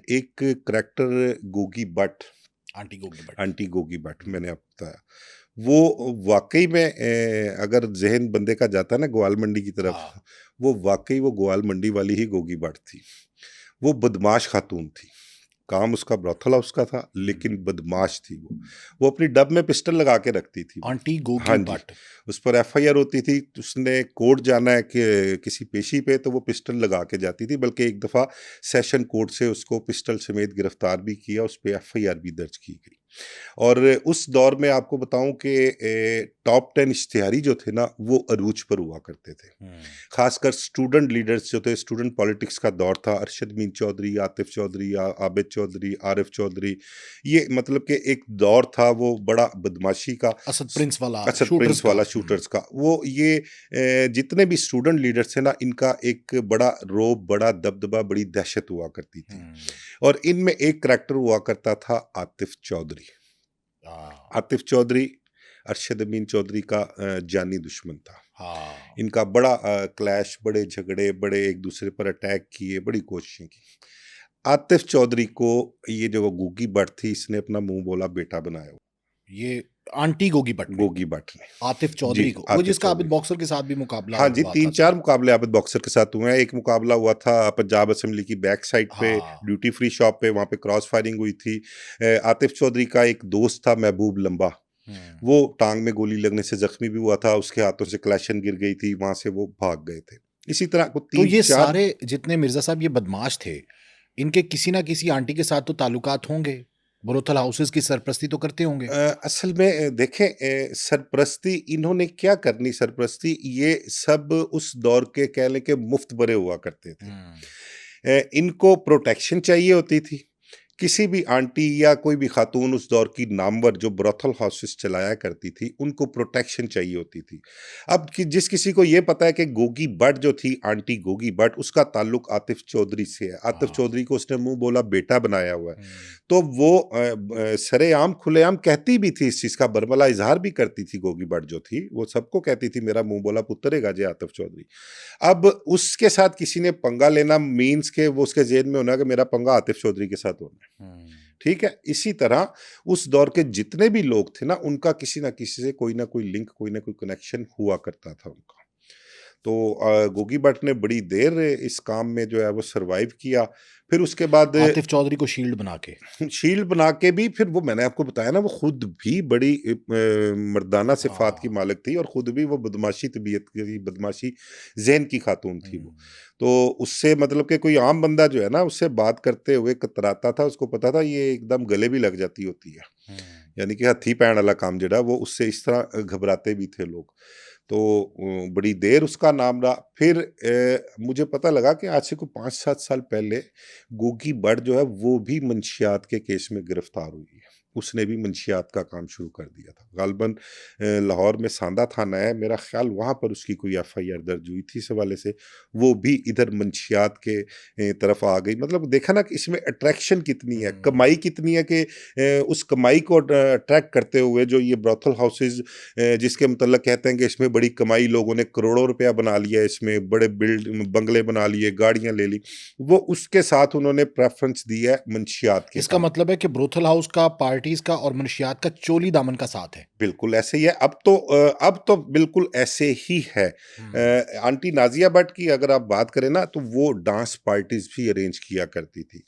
एक character Gogi Bhatt, aunty Gogi Bhatt. Aunty Gogi Bhatt मैंने आपको बताया, वो वाक़ई में अगर ज़हन बंदे का जाता है ना ग्वाल मंडी की तरफ, हाँ। वो वाक़ई वो ग्वाल मंडी वाली ही गोगी भट्ट थी। वो बदमाश खातून थी। काम उसका ब्रोथल हाउस का था, लेकिन बदमाश थी वो। वो अपनी डब में पिस्टल लगा के रखती थी वो। आंटी हाँ गोगी जी, भट्ट। उस पर एफआईआर होती थी, उसने कोर्ट जाना है कि किसी पेशी पे, तो वो पिस्टल लगा के जाती थी। बल्कि एक दफ़ा सेशन कोर्ट से उसको पिस्टल समेत गिरफ्तार भी किया, उस पे एफआईआर भी दर्ज की गई। और उस दौर में आपको बताऊं कि टॉप 10 इश्तिहारी जो थे ना, वो अरूज पर हुआ करते थे। खासकर स्टूडेंट लीडर्स जो थे, स्टूडेंट पॉलिटिक्स का दौर था। अरशद मीन चौधरी, आतिफ चौधरी, आबिद चौधरी, आरिफ चौधरी, ये मतलब कि एक दौर था वो बड़ा बदमाशी का, असद प्रिंस वाला, असद शूटर्स प्रिंस का। वाला, शूटर्स का। वो ये जितने भी स्टूडेंट लीडर्स थे ना, इनका एक बड़ा रोब, बड़ा दबदबा, बड़ी दहशत हुआ करती थी। और इनमें एक करैक्टर हुआ करता था आतिफ चौधरी। आतिफ चौधरी अरशद अमीन चौधरी का जानी दुश्मन था। हाँ। इनका बड़ा क्लैश, बड़े झगड़े, बड़े एक दूसरे पर अटैक किए, बड़ी कोशिशें की। आतिफ चौधरी को ये जो गोगी भट्ट थी, इसने अपना मुंह बोला बेटा बनाया, ये आंटी गोगी भट्ट ने, गोगी भट्ट ने। आतिफ जी, चौधरी को, वो आतिफ जिसका आबिद चौधरी। बॉक्सर के साथ भी मुकाबला हाँ जी, हुआ था 3-4 शायद। मुकाबले आबिद बॉक्सर के साथ हुए हैं। एक मुकाबला हुआ था पंजाब असेंबली की बैक साइड पे, हाँ। ड्यूटी फ्री शॉप पे, वहाँ पे क्रॉस फायरिंग हुई थी। आतिफ चौधरी का एक दोस्त था महबूब लंबा, वो टांग में गोली लगने से जख्मी भी हुआ था, उसके हाथों से क्लैशन गिर गई थी, वहां से वो भाग गए थे। इसी तरह को तो तीन ये चार सारे जितने मिर्जा साहब ये बदमाश थे, इनके किसी ना किसी आंटी के साथ तो ताल्लुकात होंगे, ब्रोथल हाउसेस की सरपरस्ती तो करते होंगे। असल में देखें, सरपरस्ती इन्होंने क्या करनी, सरपरस्ती ये सब उस दौर के कह लें कि मुफ्त बरे हुआ करते थे। इनको प्रोटेक्शन चाहिए होती थी। किसी भी आंटी या कोई भी खातून उस दौर की नामवर जो ब्रोथल हाउसेस चलाया करती थी, उनको प्रोटेक्शन चाहिए होती थी। अब जिस किसी को ये पता है कि गोगी भट्ट जो थी, आंटी गोगी भट्ट, उसका ताल्लुक आतिफ चौधरी से है, आतिफ चौधरी को उसने मुंह बोला बेटा बनाया हुआ है, तो वो सरेआम खुलेआम कहती भी थी, इस चीज का बरमला इजहार भी करती थी। गोगी भट्ट जो थी वो सबको कहती थी मेरा मुंह बोला पुत्र है गाजे आतिफ चौधरी। अब उसके साथ किसी ने पंगा लेना मीन्स के वो उसके जेहन में होना कि मेरा पंगा आतिफ चौधरी के साथ होना है। ठीक है, इसी तरह उस दौर के जितने भी लोग थे ना, उनका किसी ना किसी से कोई ना कोई लिंक, कोई ना कोई कनेक्शन हुआ करता था उनका। तो गोगी भट्ट ने बड़ी देर इस काम में जो है वो सरवाइव किया। फिर उसके बाद आतिफ चौधरी को शील्ड बना के। शील्ड बना के भी, फिर वो मैंने आपको बताया ना, वो खुद भी बड़ी मर्दाना सिफात की मालिक थी, और खुद भी वो बदमाशी तबीयत की, बदमाशी ज़हन की खातून थी वो। तो उससे मतलब कि कोई आम बंदा जो है ना, उससे बात करते हुए कतराता था, उसको पता था ये एकदम गले भी लग जाती होती है। यानी कि हथी पैण वाला काम जड़ा, वो उससे इस तरह घबराते भी थे लोग। तो बड़ी देर उसका नाम रहा। फिर मुझे पता लगा कि आज से कोई 5-7 साल पहले गोगी भट्ट जो है वो भी मंशियात के केस में गिरफ्तार हुई है। उसने भी मंशियात का काम शुरू कर दिया था। गालबन लाहौर में सांदा थाना है, मेरा ख्याल वहाँ पर उसकी कोई एफआईआर दर्ज हुई थी इस हवाले से। वो भी इधर मंशियात के तरफ आ गई। मतलब देखा ना कि इसमें अट्रैक्शन कितनी है, कमाई कितनी है, कि उस कमाई को अट्रैक्ट करते हुए जो ये ब्रोथल हाउसेज, जिसके मतलब कहते हैं कि इसमें बड़ी कमाई, लोगों ने करोड़ों रुपया बना लिया, इसमें बड़े बंगले बना लिए, गाड़ियां ले ली, वो उसके साथ उन्होंने प्रेफरेंस दी है मंशियात के इसका काम। मतलब है कि ब्रोथल हाउस का, पार्टीज का और मनशियात का चोली दामन का साथ है। बिल्कुल ऐसे ही है। अब तो बिल्कुल ऐसे ही है। आंटी नाजिया भट्ट की अगर आप बात करें ना, तो वो डांस पार्टीज भी अरेंज किया करती थी।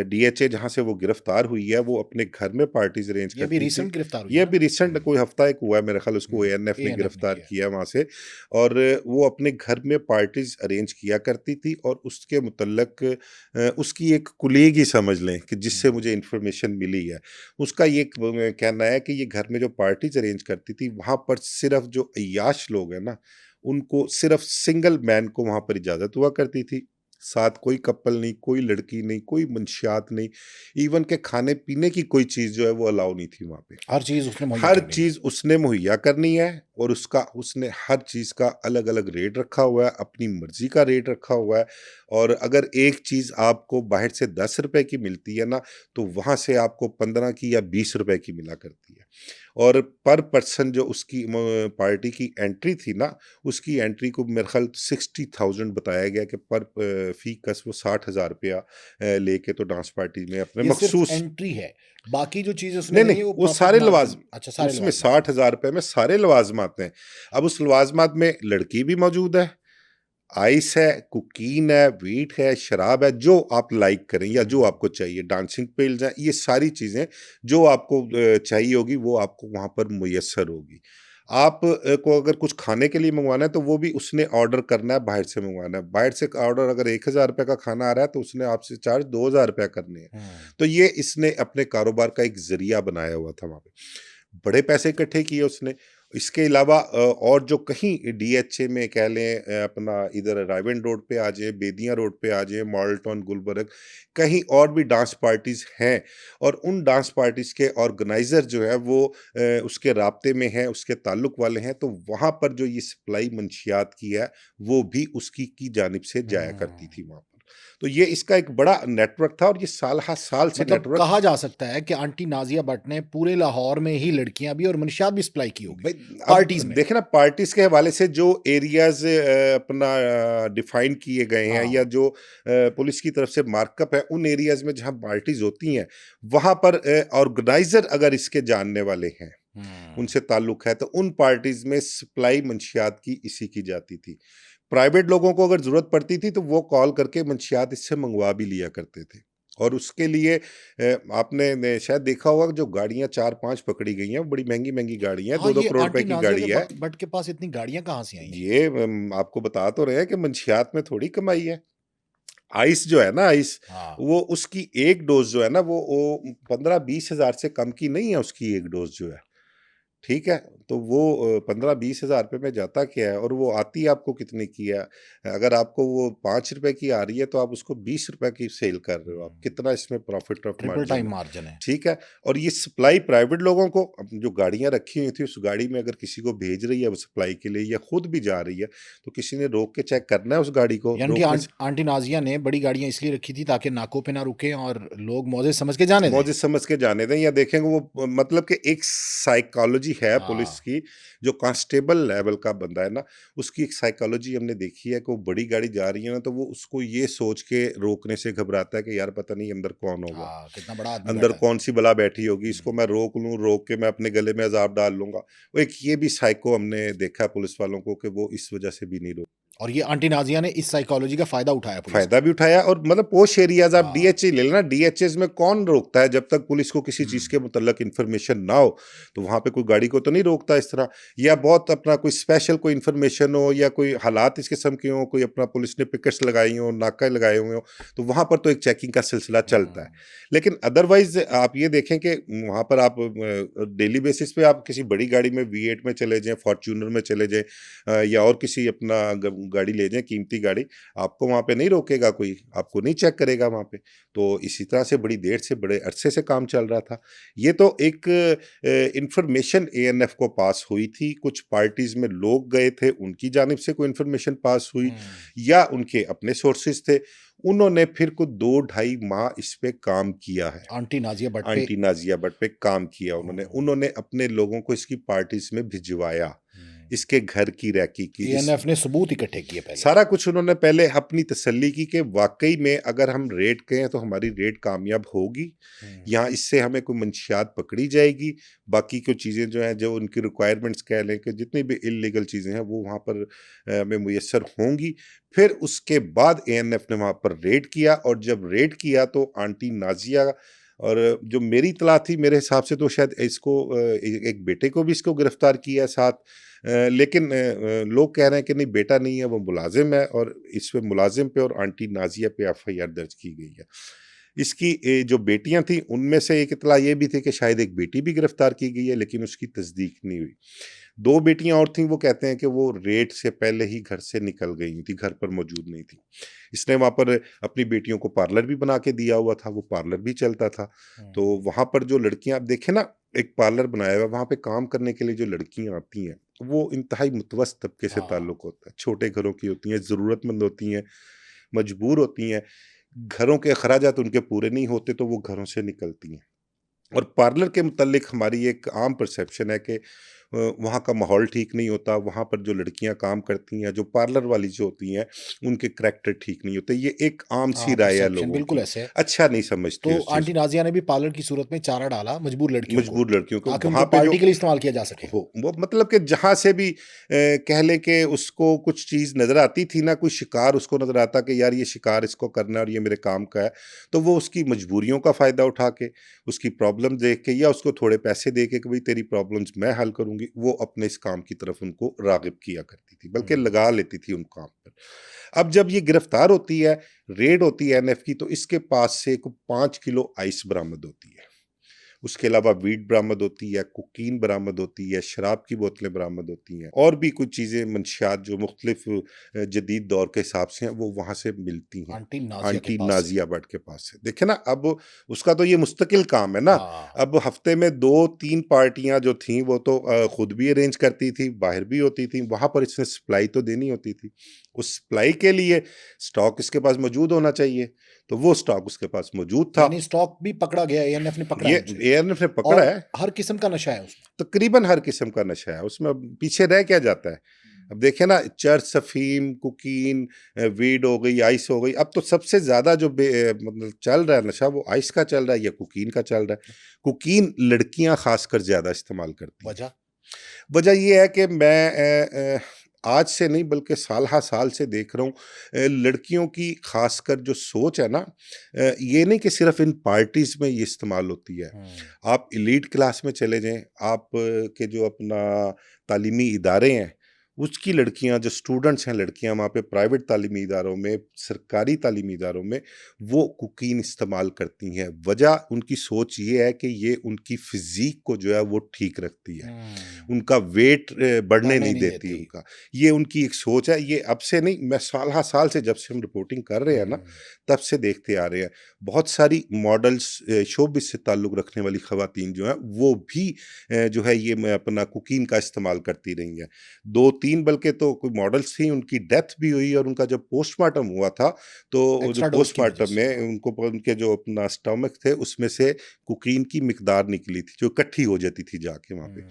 डीएचए जहाँ से वो गिरफ्तार हुई है, वो अपने घर में पार्टीज अरेंज ये भी करती थी। रिसेंट गिरफ्तार हुई ये है भी ना। रिसेंट कोई हफ्ता एक हुआ है मेरे ख्याल, उसको एएनएफ ने एएनएफ ने गिरफ्तार किया। किया वहाँ से। और वो अपने घर में पार्टीज अरेंज किया करती थी, और उसके मुतल्लक उसकी एक कुलीग ही समझ लें कि जिससे मुझे इंफॉर्मेशन मिली है, उसका ये कहना है कि ये घर में जो पार्टीज अरेंज करती थी, वहां पर सिर्फ जो अय्याश लोग हैं ना, उनको सिर्फ सिंगल मैन को वहां पर इजाजत हुआ करती थी। साथ कोई कपल नहीं, कोई लड़की नहीं, कोई मंशियात नहीं, इवन के खाने पीने की कोई चीज जो है वो अलाउ नहीं थी वहां पे। हर चीज उसने मुहैया हर करनी है। चीज उसने मुहैया करनी है, और उसने हर चीज का अलग अलग रेट रखा हुआ है, अपनी मर्जी का रेट रखा हुआ है। और अगर एक चीज आपको बाहर से 10 रुपए की मिलती है ना, तो वहां से आपको 15 की या 20 रुपए की मिला करती है। और पर पर्सन जो उसकी पार्टी की एंट्री थी ना, उसकी एंट्री को मेरे ख्याल 60,000 बताया गया कि पर फी कस वो 60,000 रुपया लेके तो डांस पार्टी में अपने ये सिर्फ मखसूस। एंट्री है, बाकी जो चीज़ उसने नहीं देनी नहीं, है वो वो प्रॉफिट सारे मार्जिन। लवाज, अच्छा, सारे उसमें लवाज़मात में। 60,000 रुपये में सारे लवाजमात हैं। अब उस लवाजमात में लड़की भी मौजूद है, आइस है, कुकीन है, वीट है, शराब है, जो आप लाइक करें या जो आपको चाहिए, डांसिंग पील्स हैं, ये सारी चीज़ें जो आपको चाहिए होगी वो आपको वहाँ पर मुयस्सर होगी। आप को अगर कुछ खाने के लिए मंगवाना है तो वो भी उसने ऑर्डर करना है, बाहर से मंगवाना है। बाहर से ऑर्डर अगर 1,000 रुपये का खाना आ रहा है तो उसने आपसे चार्ज 2,000 रुपया करने हैं। हुँ। तो ये इसने अपने कारोबार का एक ज़रिया बनाया हुआ था वहाँ पे। बड़े पैसे इकट्ठे किए उसने। इसके अलावा और जो कहीं डीएचए में कह लें, अपना इधर रायवेंड रोड पे आ जाए, बेदियाँ रोड पे आ जाए, मॉडल टाउन, गुलबर्ग, कहीं और भी डांस पार्टीज़ हैं और उन डांस पार्टीज़ के ऑर्गेनाइज़र जो है वो उसके राब्ते में हैं, उसके ताल्लुक वाले हैं, तो वहाँ पर जो ये सप्लाई मंशियात की है, वो भी उसकी की जानिब से जाया करती हुँ। थी वहाँ पर। तो ये इसका एक बड़ा नेटवर्क था और ये साल हर साल से मतलब नेटवर्क। कहा जा सकता है कि आंटी नाज़िया भट्ट ने पूरे लाहौर में ही लड़कियाँ भी और मंशियात भी सप्लाई की होगी, भाई, अब पार्टीज़ में। देखे ना पार्टीज के हवाले से जो एरियाज अपना डिफाइन किए गए हैं हाँ। या जो पुलिस की तरफ से मार्कअप है उन एरियाज में जहां पार्टीज होती हैं, वहां पर ऑर्गेनाइजर अगर इसके जानने वाले हैं, हुँ। उनसे ताल्लुक है, तो उन पार्टीज में सप्लाई मंशियात की इसी की जाती थी। प्राइवेट लोगों को अगर जरूरत पड़ती थी तो वो कॉल करके मंशियात इससे मंगवा भी लिया करते थे। और उसके लिए आपने शायद देखा होगा कि जो गाड़ियां 4-5 पकड़ी गई हैं, बड़ी महंगी महंगी गाड़ियां हैं, हाँ, 2-2 ये करोड़ रुपए आंटी की नाज़िया गाड़ी के है। भट्ट के पास इतनी गाड़ियाँ कहाँ से आई हैं? ये आपको बता तो रहे हैं कि मंशियात में थोड़ी कमाई है। आइस जो है ना, आइस, हाँ। वो उसकी एक डोज जो है ना, वो 15-20 हज़ार से कम की नहीं है उसकी एक डोज जो है। ठीक है? तो वो 15-20 हज़ार रुपए में जाता क्या है और वो आती आपको कितने की है? अगर आपको वो ₹5 की आ रही है तो आप उसको ₹20 की सेल कर रहे हो आप। हुँ। कितना इसमें profit of triple margin time है। मार्जिन है। ठीक है? और ये सप्लाई प्राइवेट लोगों को, अब जो गाड़ियाँ रखी हुई थी उस गाड़ी में अगर किसी को भेज रही है वो सप्लाई के लिए या खुद भी जा रही है, तो किसी ने रोक के चेक करना है उस गाड़ी को, यानी कि रोकने से आंटी नाज़िया ने बड़ी गाड़ियाँ इसलिए रखी थी ताकि नाकों पे ना रुकें और लोग मौज़े समझ के जाने दें। मौजे समझ के जाने दें या देखेंगे वो, मतलब कि एक साइकोलॉजी है पुलिस हाँ। की। जो कांस्टेबल लेवल का बंदा है ना, उसकी एक साइकोलॉजी हमने देखी है कि वो बड़ी गाड़ी जा रही है ना, तो वो उसको ये सोच के रोकने से घबराता है कि यार पता नहीं अंदर कौन होगा, हाँ, कितना बड़ा आदमी अंदर बैठा है। कौन सी बला बैठी होगी, इसको हुँ। मैं रोक लूं, रोक के मैं अपने गले में अजाब डाल लूंगा। वो एक ये भी साइको हमने देखा है पुलिस वालों को कि वो इस वजह से भी नहीं रोक। और ये आंटी नाज़िया ने इस साइकोलॉजी का फ़ायदा उठाया पुलिस फ़ायदा का। भी उठाया और मतलब पोश एरियाज़, आप हाँ। डीएचए ले लेना, डीएचएज़ में कौन रोकता है जब तक पुलिस को किसी चीज़ हुँ। के मुतल्लक इन्फॉर्मेशन ना हो, तो वहाँ पे कोई गाड़ी को तो नहीं रोकता इस तरह। या बहुत अपना कोई स्पेशल कोई इन्फॉर्मेशन हो या कोई हालात इस किस्म के हों, कोई अपना पुलिस ने पिकेट्स लगाई हों, नाके लगाए हुए हों, तो वहाँ पर तो एक चेकिंग का सिलसिला चलता है। हुँ। लेकिन अदरवाइज़ आप ये देखें कि वहाँ पर आप डेली बेसिस पे आप किसी बड़ी गाड़ी में V8 में चले जाएँ, फॉर्च्यूनर में चले जाएँ, या और किसी अपना ग गाड़ी ले जाएँ, कीमती गाड़ी, आपको वहाँ पे नहीं रोकेगा कोई, आपको नहीं चेक करेगा वहाँ पे। तो इसी तरह से बड़ी देर से, बड़े अरसे से काम चल रहा था। ये तो एक इन्फॉर्मेशन एएनएफ को पास हुई थी, कुछ पार्टीज़ में लोग गए थे, उनकी जानिब से कोई इन्फॉर्मेशन पास हुई हुँ। या उनके अपने सोर्सेज़ थे। उन्होंने फिर कुछ 2 ढाई माह इस पे काम किया है। आंटी नाज़िया भट्ट पे। आंटी नाज़िया भट्ट पे काम किया उन्होंने। हुँ। उन्होंने अपने लोगों को इसकी पार्टीज़ में भिजवाया, हुँ। इसके घर की रैकी की, इस एएनएफ ने सबूत इकट्ठे किए पहले। सारा कुछ उन्होंने पहले अपनी तसल्ली की कि वाक़ई में अगर हम रेड करें तो हमारी रेड कामयाब होगी, हुँ। या इससे हमें कोई मंशियात पकड़ी जाएगी। बाकी की चीज़ें जो हैं, जो उनकी रिक्वायरमेंट्स कह लें कि जितनी भी इल्लीगल चीज़ें हैं वो वहाँ पर हमें मुयस्सर होंगी। फिर उसके बाद एएनएफ ने वहाँ पर रेड किया और जब रेड किया तो आंटी नाज़िया, और जो मेरी इत्तला थी मेरे हिसाब से तो शायद इसको एक बेटे को भी इसको गिरफ्तार किया है साथ। लेकिन लोग कह रहे हैं कि नहीं बेटा नहीं है, वो मुलाजिम है और इस पे मुलाजिम पे और आंटी नाज़िया पे एफआईआर दर्ज की गई है। इसकी जो बेटियां थी उनमें से एक इत्तला ये भी थी कि शायद एक बेटी भी गिरफ्तार की गई है, लेकिन उसकी तस्दीक नहीं हुई। 2 बेटियां और थीं, वो कहते हैं कि वो रेड से पहले ही घर से निकल गई थी, घर पर मौजूद नहीं थी। इसने वहाँ पर अपनी बेटियों को पार्लर भी बना के दिया हुआ था, वो पार्लर भी चलता था। तो हुँ। वहाँ पर जो लड़कियाँ आप देखें ना, एक पार्लर बनाया हुआ है, वहाँ पे काम करने के लिए जो लड़कियाँ आती हैं, वो इंतहाई मुतवस्सित तबके से हाँ। ताल्लुक होता है। छोटे घरों की होती हैं, ज़रूरतमंद होती हैं, मजबूर होती हैं, घरों के अखराजात उनके पूरे नहीं होते तो वो घरों से निकलती हैं। और पार्लर के मुतल्लिक हमारी एक आम परसेप्शन है कि वहाँ का माहौल ठीक नहीं होता, वहाँ पर जो लड़कियाँ काम करती हैं, जो पार्लर वाली जो होती हैं, उनके करैक्टर ठीक नहीं होते। ये एक आम सी हाँ, राय है परसेप्शन लोगों बिल्कुल की, ऐसे है। अच्छा नहीं समझते तो उस चीज़ आंटी को। नाज़िया ने भी पार्लर की सूरत में चारा डाला मजबूर लड़कियों को, मजबूर लड़कियों को ताकि वहाँ उनको पे जो पार्टी के लिए इस्तेमाल किया जा सके। वो मतलब कि जहाँ से भी कह लें कि उसको कुछ चीज़ नज़र आती थी ना, कोई शिकार उसको नज़र आता कि यार ये शिकार इसको करना है और ये मेरे काम का है, तो वो उसकी मजबूरियों का फ़ायदा उठा के, उसकी प्रॉब्लम देख के या उसको थोड़े पैसे दे के कि भाई तेरी प्रॉब्लम्स मैं हल करूँगी, वो अपने इस काम की तरफ उनको राग़िब किया करती थी, बल्कि हुँ। लगा लेती थी उन काम पर। अब जब ये गिरफ्तार होती है, रेड होती है एनएफ की, तो इसके पास से 5 किलो आइस बरामद होती है। उसके अलावा वीट बरामद होती है, कोकीन बरामद होती है, शराब की बोतलें बरामद होती हैं और भी कुछ चीज़ें मंशियात जो मुख्तलिफ जदीद दौर के हिसाब से हैं, वो वहाँ से मिलती हैं। आंटी नाज़िया के आंटी पास से। नाज़िया भट्ट के पास से। देखिए ना, अब उसका तो ये मुस्तकिल काम है ना, हाँ। अब हफ्ते में 2-3 पार्टियाँ जो थीं वो तो खुद भी अरेंज करती थी, बाहर भी होती थी, वहाँ पर इसने सप्लाई तो देनी होती थी। उस सप्लाई के लिए स्टॉक इसके पास मौजूद होना चाहिए, तो वो स्टॉक उसके पास मौजूद था। यानी स्टॉक भी पकड़ा गया, एएनएफ ने पकड़ा ये है एक्चुअली। एएनएफ ने पकड़ा और है, हर किस्म का नशा है उसमें। तकरीबन हर किस्म का नशा है, उसमें अब पीछे रह क्या जाता है? अब देखिए ना, चरस, अफ़ीम, कोकीन, वीड हो गई, आइस हो गई, अब तो सबसे ज़्यादा जो मतलब चल रहा है नशा, वो आइस का चल रहा है या कोकीन का चल रहा है। कोकीन लड़कियाँ ख़ासकर ज़्यादा इस्तेमाल करती हैं। वजह? वजह ये है कि मैं आज से नहीं बल्कि साल हा साल से देख रहा हूँ, लड़कियों की खासकर जो सोच है ना, ये नहीं कि सिर्फ इन पार्टीज में ये इस्तेमाल होती है। हुँ। आप एलीट क्लास में चले जाएं, आप के जो अपना तालीमी इदारे हैं, उसकी लड़कियां जो स्टूडेंट्स हैं, लड़कियां वहाँ पे प्राइवेट तालीमी इदारों में, सरकारी तालीमी इदारों में वो कुकीन इस्तेमाल करती हैं। वजह उनकी सोच ये है कि ये उनकी फिजिक को जो है वो ठीक रखती है, हुँ। उनका वेट बढ़ने बढ़ने नहीं नहीं देती देती। उनका। ये उनकी एक सोच है, ये अब से नहीं, मैं साल हा साल से जब से हम रिपोर्टिंग कर रहे हैं ना, हुँ। तब से देखते आ रहे हैं। बहुत सारी मॉडल्स शोबिस से ताल्लुक़ रखने वाली ख़वातीन जो हैं, वो भी जो है ये मैं अपना कुकीन का इस्तेमाल करती रही हैं। 2-3 बल्कि तो कोई मॉडल्स थी, उनकी डेथ भी हुई और उनका जब पोस्टमार्टम हुआ था, तो जो एक्स्ट्रा डोज़ की वजह पोस्टमार्टम से। में उनको उनके जो अपना स्टमक थे, उसमें से कुकीन की मिकदार निकली थी, जो इकट्ठी हो जाती थी जाके वहाँ पे। हुँ।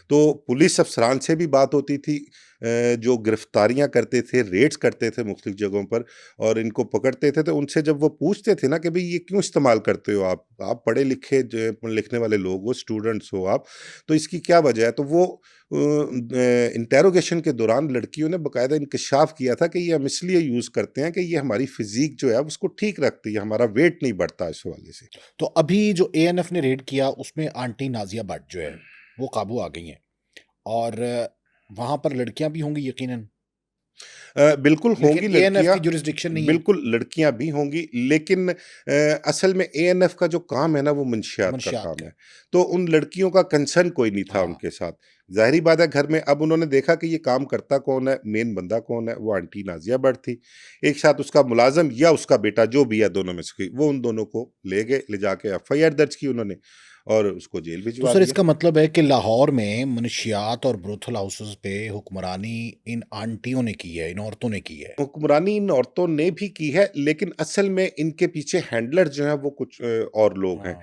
तो पुलिस अफ़सरान से भी बात होती थी, जो गिरफ्तारियाँ करते थे, रेड्स करते थे मुख्तलिफ जगहों पर और इनको पकड़ते थे, तो उनसे जब वो पूछते थे ना कि भई ये क्यों इस्तेमाल करते हो आप पढ़े लिखे लिखने वाले लोग हो, स्टूडेंट्स हो आप, तो इसकी क्या वजह है? तो वो इंटेरोगेशन के दौरान लड़कियों ने बाकायदा इंकशाफ किया था कि ये हम इसलिए यूज़ करते हैं कि ये हमारी फ़िज़ीक जो है उसको ठीक रखती है, हमारा वेट नहीं बढ़ता इस हवाले से। तो अभी जो एएनएफ ने रेड किया उसमें आंटी नाज़िया भट्ट जो है, वो काबू आ गई हैं और वहाँ पर लड़कियाँ भी होंगी यकीनन, बिल्कुल लेकिन होंगी एएनएफ लड़कियाँ, की जुरिस्डिक्शन नहीं है, बिल्कुल लड़कियाँ भी होंगी, लेकिन असल में एएनएफ का जो काम है ना, वो मंशियात का मंशियात काम का। है। तो उन लड़कियों का कंसर्न कोई नहीं था हाँ। उनके साथ। ज़ाहिर-सी बात है, घर में अब उन्होंने देखा कि ये काम करता कौन है, मेन बंदा कौन है, वो आंटी नाज़िया भट्ट थी। एक साथ उसका मुलाज़िम या उसका बेटा जो भी है दोनों में से कोई, वो उन दोनों को ले गए, ले जाके एफआईआर दर्ज की उन्होंने और उसको जेल तो भिजवा सर दिया। इसका मतलब है कि लाहौर में मनशियात और ब्रोथल हाउसेस पे हुक्मरानी इन आंटियों ने की है, इन औरतों ने की है। हुक्मरानी इन औरतों ने भी की है, लेकिन असल में इनके पीछे हैंडलर जो हैं वो कुछ और लोग हैं। हाँ।